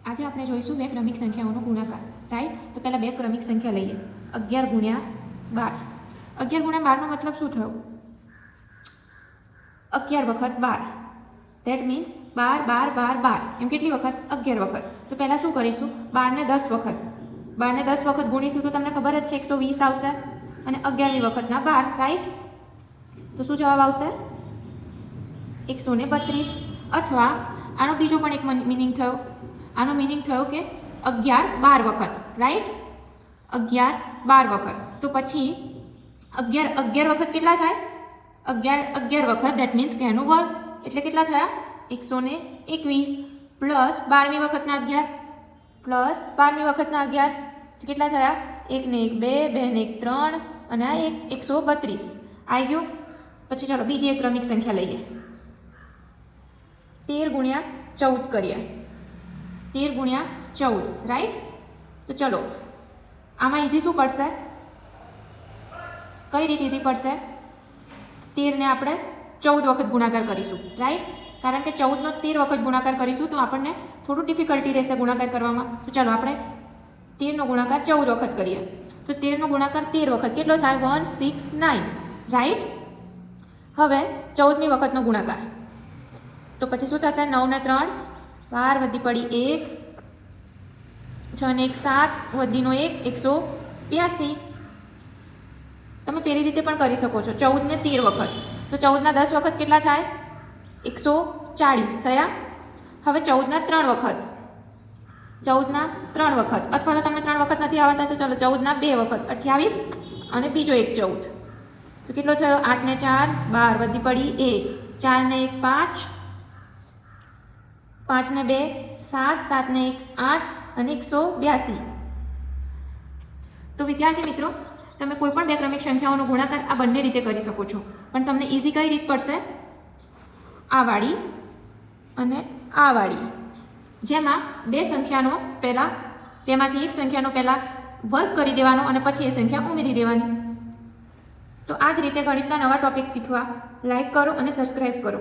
આજે આપણે જોઈશું બે ક્રમિક સંખ્યાઓનો ગુણાકાર, રાઈટ? તો પહેલાં બે ક્રમિક સંખ્યા લઈએ. 11 ગુણ્યા 12. 11 ગુણ્યા 12 નો મતલબ શું થયો? 11 વખત 12. That means 12 12 12 12. એમ કેટલી વખત? 11 વખત. તો પહેલાં શું કરીશું? 12 ને 10 વખત. 12 ને 10 વખત ગુણીશું તો તમને ખબર જ છે 120 આવશે. અને 11મી વખતના 12, રાઈટ? તો શું જવાબ આવશે? 132. અથવા આનો બીજો પણ એક મિનિંગ થયો. આનો મિનિંગ થયો કે 11 12 વખત, રાઈટ? 11 12 વખત. તો પછી 11 વખત કેટલા થાય? 11 વખત, દેટ મીન્સ કે એનો વર્ગ. એટલે કેટલા થયા? 121 પ્લસ 12મી વખતના 11 પ્લસ 12મી વખતના 11 તો કેટલા થયા? 1 ને 1 2, 2 ને 1 3 અને આ 132 આવી ગયો. પછી ચાલો બીજી એક ક્રમિક સંખ્યા લઈએ. 13 ગુણ્યા 14 કરીએ. 13 ગુણ્યા 14, રાઈટ? તો ચલો આમાં ઇઝી શું પડશે? કઈ રીતે ઇઝી પડશે? 13 ને આપણે 14 વખત ગુણાકાર કરીશું, રાઈટ? કારણ કે 14 નો 13 વખત ગુણાકાર કરીશું તો આપણને થોડું ડિફિકલ્ટી રહેશે ગુણાકાર કરવામાં. તો ચાલો આપણે 13 નો ગુણાકાર 14 વખત કરીએ. તો 13 નો ગુણાકાર 13 વખત કેટલો થાય? 169, રાઈટ? હવે 14મી વખતનો ગુણાકાર તો પછી શું થશે? 9 ને 3 12 વધી પડી 1, 6 ને 1 7 વધીનો 1 182. તમે પેલી રીતે પણ કરી શકો છો. 14 ને 13 વખત તો 14 ના 10 વખત કેટલા થાય? 140 થયા. હવે 14 ના 3 વખત, 14 ના 3 વખત, અથવા તો તમને 3 વખત નથી આવડતા તો ચલો 14 ના 2 વખત 28 અને બીજો એક 14. તો કેટલો થયો? 8 ને 4 12 વધી પડી 1, 4 ને 1 5, 5 ને 2 7, 7 ને 1 8 અને 182. તો વિદ્યાર્થી મિત્રો, તમે કોઈ પણ બે ક્રમિક સંખ્યાઓનો ગુણાકાર આ બંને રીતે કરી શકો છો. પણ તમને ઇઝી કઈ રીત પડશે? આ વાળી અને આ વાળી, જેમાં બે સંખ્યાનો પહેલાં તેમાંથી એક સંખ્યાનો પહેલાં વર્ગ કરી દેવાનો અને પછી એ સંખ્યા ઉમેરી દેવાની. તો આ જ રીતે ગણિતના નવા ટોપિક શીખવા લાઈક કરો અને સબસ્ક્રાઈબ કરો.